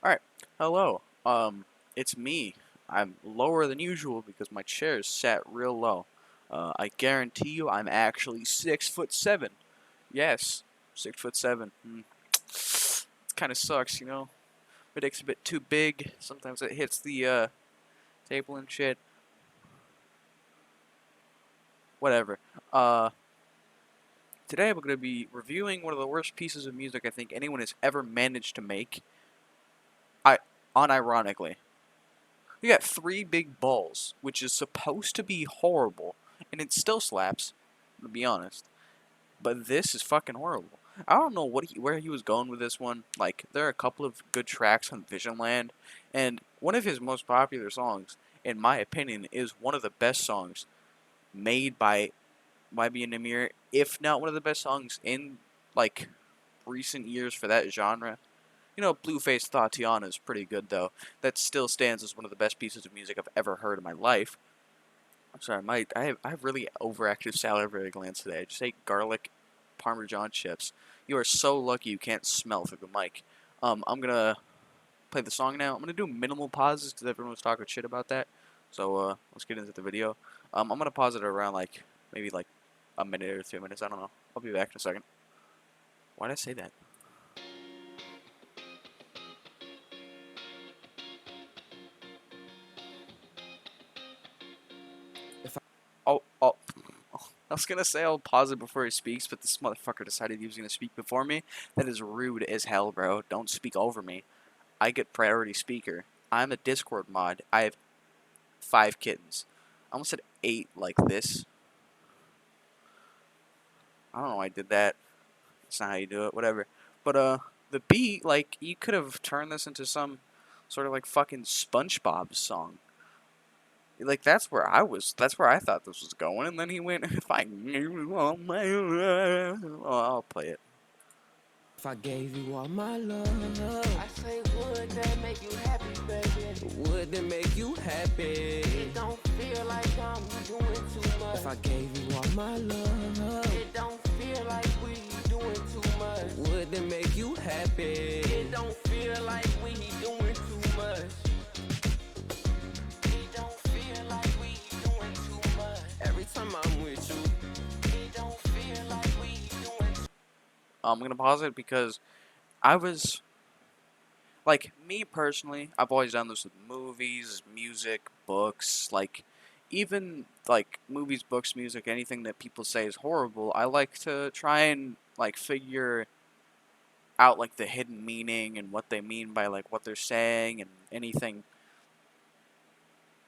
Alright, hello. It's me. I'm lower than usual because my chair is sat real low. I guarantee you I'm actually 6'7". Yes, 6'7". It kinda sucks, you know? My dick's a bit too big. Sometimes it hits the, table and shit. Whatever. Uh, Today I'm gonna be reviewing one of the worst pieces of music I think anyone has ever managed to make. Unironically. You got three big balls, which is supposed to be horrible, and it still slaps, to be honest. But this is fucking horrible. I don't know where he was going with this one. Like, there are a couple of good tracks on Visionland, and one of his most popular songs, in my opinion, is one of the best songs made by Ybn Nahmir, if not one of the best songs in, like, recent years for that genre. You know, Blueface Tatiana is pretty good, though. That still stands as one of the best pieces of music I've ever heard in my life. I'm sorry, I have really overactive salivary glands today. I just ate garlic Parmesan chips. You are so lucky you can't smell through the mic. I'm gonna play the song now. I'm gonna do minimal pauses because everyone was talking shit about that. So let's get into the video. I'm gonna pause it around like maybe like a minute or 2 minutes. I don't know. I'll be back in a second. Why did I say that? Oh, I was gonna say I'll pause it before he speaks, but this motherfucker decided he was gonna speak before me. That is rude as hell, bro. Don't speak over me. I get priority speaker. I'm a Discord mod. I have 5 kittens. I almost said 8 like this. I don't know why I did that. That's not how you do it. Whatever. But the beat, like, you could have turned this into some sort of like fucking SpongeBob song. Like that's where I was. That's where I thought this was going. And then he went, "If I gave you all my love," oh, I'll play it. If I gave you all my love, I say, would that make you happy, baby? Would that make you happy? It don't feel like I'm doing too much. If I gave you all my love, it don't feel like we doing too much. Would that make you happy? It don't feel like we doing too much. It don't feel like we doing too much. Every time I'm with you, it don't feel like we doing. I'm gonna pause it because I was like me personally. I've always done this with movies, music, books, like even like movies, books, music, anything that people say is horrible. I like to try and like figure out like the hidden meaning and what they mean by like what they're saying and anything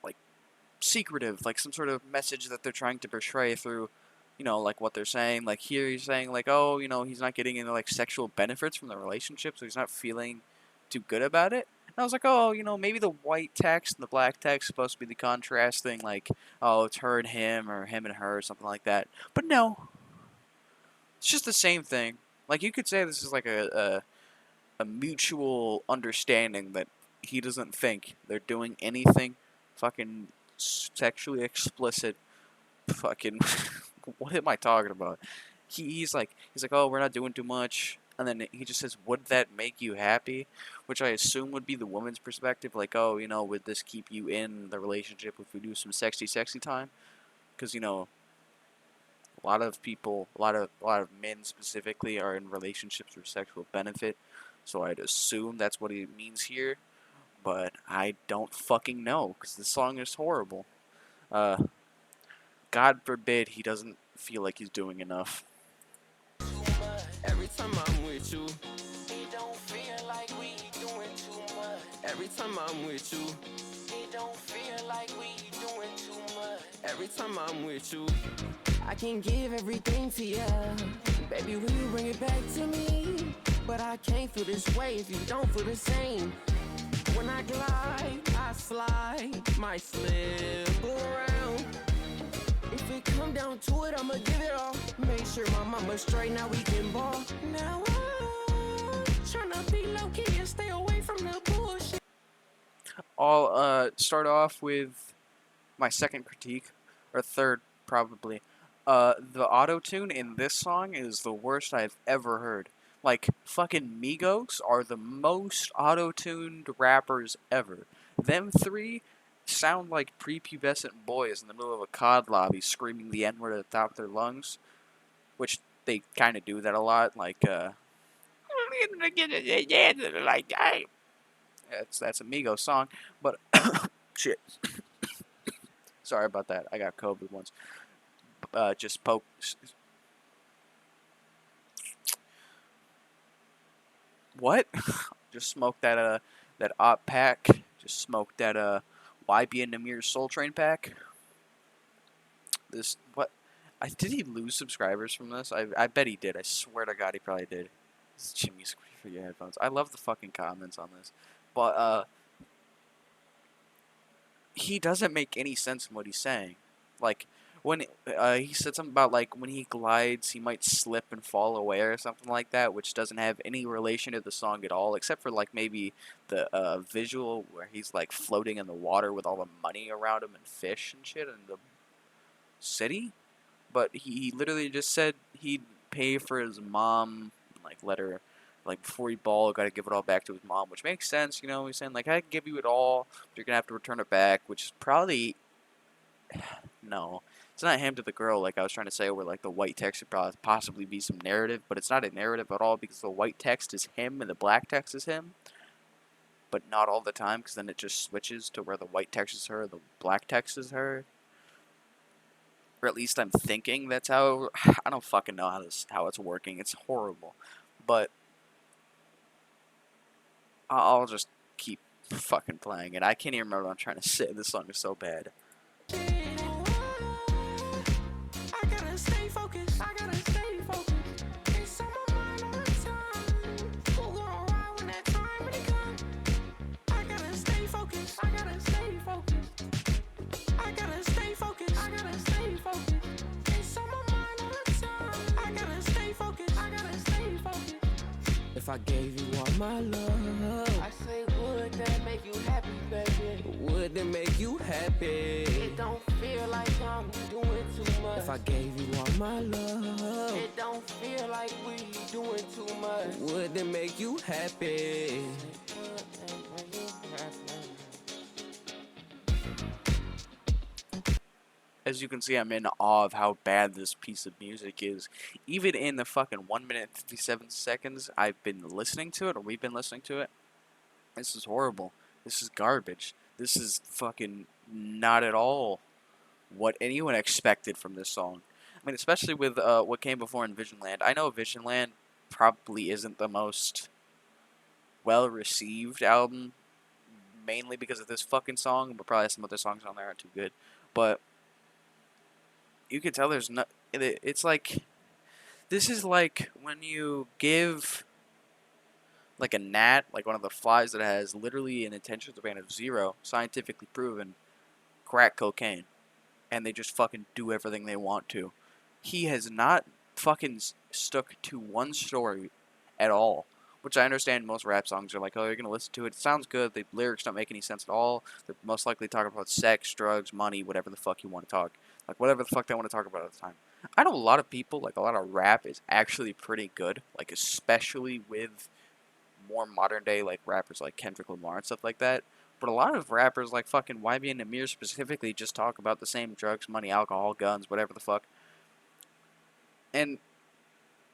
like secretive, like some sort of message that they're trying to portray through, you know, like what they're saying. Like here he's saying like, oh, you know, he's not getting any like sexual benefits from the relationship, so he's not feeling too good about it. And I was like, oh, you know, maybe the white text and the black text is supposed to be the contrasting, like, oh, it's her and him or him and her or something like that. But no, it's just the same thing. Like you could say this is like a mutual understanding that he doesn't think they're doing anything fucking sexually explicit. Fucking, what am I talking about? He's like, oh, we're not doing too much, and then he just says, would that make you happy? Which I assume would be the woman's perspective, like, oh, you know, would this keep you in the relationship if we do some sexy, sexy time? Because you know, a lot of people, a lot of men specifically, are in relationships for sexual benefit. So I'd assume that's what he means here, but I don't fucking know because the song is horrible. Uh, God forbid he doesn't feel like he's doing enough. Every time I'm with you, it don't feel like we doing too much. Every time I'm with you, it don't feel like we doing too much. Every time I'm with you, I can give everything to you. Baby, will you bring it back to me? But I can't feel this way if you don't feel the same. When I glide, I slide, might slip around. If it come down to it, I'ma give it all. Make sure my mama's straight, now we can ball. Now I'm tryna be low-key and stay away from the bullshit. I'll start off with my second critique, or third probably. The auto tune in this song is the worst I've ever heard. Like, fucking Migos are the most auto-tuned rappers ever. Them three sound like prepubescent boys in the middle of a COD lobby screaming the N-word at the top of their lungs, which they kind of do that a lot. Like, like, that's a Migos song, but shit. Sorry about that. I got COVID once. Just poke. What? Just smoked that op pack. Just smoked that Ybn Nahmir Soul Train pack. This what? Did he lose subscribers from this? I bet he did. I swear to God he probably did. This is Jimmy Squeak for your headphones. I love the fucking comments on this, but he doesn't make any sense in what he's saying. Like when he said something about like when he glides, he might slip and fall away or something like that, which doesn't have any relation to the song at all, except for like maybe the visual where he's like floating in the water with all the money around him and fish and shit in the city. But he literally just said he'd pay for his mom, like let her, like before he ball, got to give it all back to his mom, which makes sense, you know. He's saying like I can give you it all, but you're gonna have to return it back, which is probably no. It's not him to the girl, like I was trying to say, where like the white text could possibly be some narrative, but it's not a narrative at all because the white text is him and the black text is him, but not all the time because then it just switches to where the white text is her, and the black text is her. Or at least I'm thinking that's how. I don't fucking know how it's working. It's horrible, but I'll just keep fucking playing it. I can't even remember what I'm trying to say. This song is so bad. I gotta stay focused. I gotta stay focused. It's on my mind all the time. Who gonna ride when that time really come? I gotta stay focused. I gotta stay focused. I gotta stay focused. I gotta stay focused. It's on my mind all the time. I gotta stay focused. I gotta stay focused. If I gave you all my love, I say, would that make you happy, baby? Would it make you happy? It don't feel like I'm doing too much. If I gave you all my love, it don't feel like we doing too much. Would it make you happy? As you can see, I'm in awe of how bad this piece of music is. Even in the fucking 1 minute and 57 seconds I've been listening to it, or we've been listening to it, this is horrible. This is garbage. This is fucking not at all what anyone expected from this song. I mean, especially with what came before in Visionland. I know Visionland probably isn't the most well-received album, mainly because of this fucking song, but probably some other songs on there aren't too good. But you can tell there's not. It's like this is like when you give like a gnat, like one of the flies that has literally an attention span of 0, scientifically proven, crack cocaine, and they just fucking do everything they want to. He has not fucking stuck to one story at all. Which I understand most rap songs are like, oh, you're going to listen to it. It sounds good. The lyrics don't make any sense at all. They're most likely talking about sex, drugs, money, whatever the fuck you want to talk. Like, whatever the fuck they want to talk about at the time. I know a lot of people, like, a lot of rap is actually pretty good. Like, especially with more modern day, like, rappers like Kendrick Lamar and stuff like that. But a lot of rappers, like fucking Ybn Nahmir specifically, just talk about the same drugs, money, alcohol, guns, whatever the fuck. And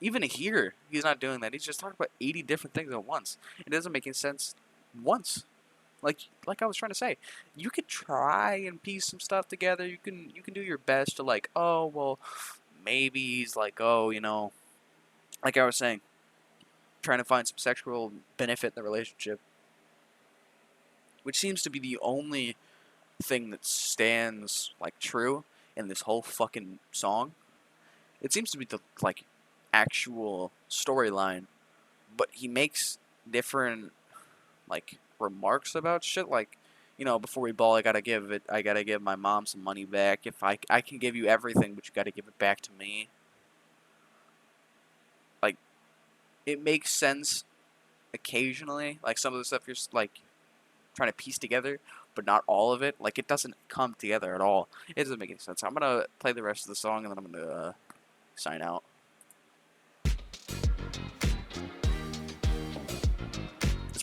even here, he's not doing that. He's just talking about 80 different things at once. It doesn't make any sense once. Like I was trying to say, you could try and piece some stuff together. You can do your best to like, oh well, maybe he's like, oh, you know, like I was saying, trying to find some sexual benefit in the relationship, which seems to be the only thing that stands like true in this whole fucking song. It seems to be the like actual storyline, but he makes different like remarks about shit like, you know, before we ball I gotta give my mom some money back. If I can give you everything, but you gotta give it back to me. Like, it makes sense occasionally, like some of the stuff you're like trying to piece together, but not all of it. Like, it doesn't come together at all. It doesn't make any sense. I'm gonna play the rest of the song and then I'm gonna sign out.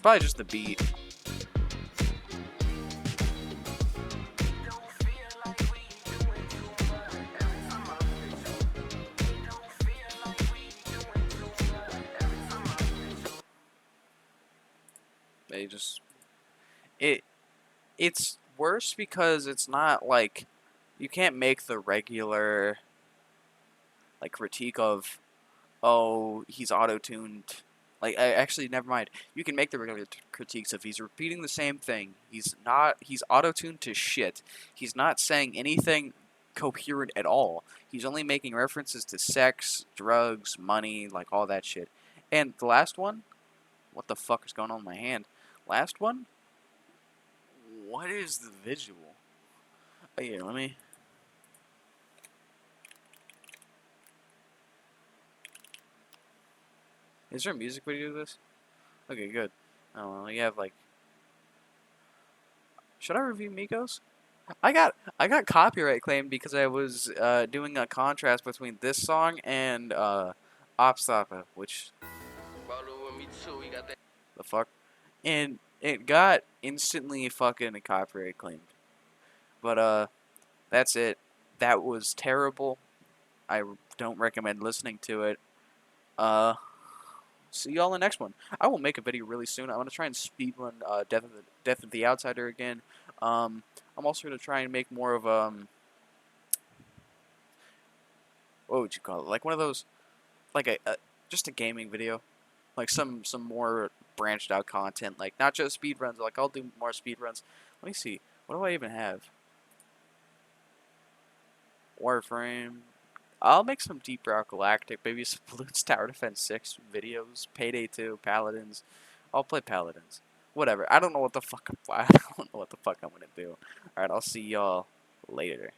probably just the beat. They just it it's worse because it's not like you can't make the regular like critique of, oh, he's auto-tuned. Like, actually, never mind. You can make the regular critiques of he's repeating the same thing. He's auto-tuned to shit. He's not saying anything coherent at all. He's only making references to sex, drugs, money, like all that shit. And the last one, what the fuck is going on in my hand? Last one, what is the visual? Oh, yeah, let me. Is there a music video to this? Okay, good. Oh, well, you have like. Should I review Migos? I got copyright claimed because I was doing a contrast between this song and Opstapa, which the fuck, and it got instantly fucking copyright claimed. But that's it. That was terrible. I don't recommend listening to it. Uh, See y'all in the next one. I will make a video really soon. I'm gonna try and speedrun Death of the Outsider again. I'm also gonna try and make more of what would you call it? Like one of those, like a just a gaming video, like some more branched out content, like not just speedruns. Like I'll do more speedruns. Let me see. What do I even have? Warframe. I'll make some Deep Rock Galactic, maybe some Bloons Tower Defense 6 videos, Payday 2, Paladins. I'll play Paladins. Whatever. I don't know what the fuck I don't know what the fuck I'm gonna do. Alright, I'll see y'all later.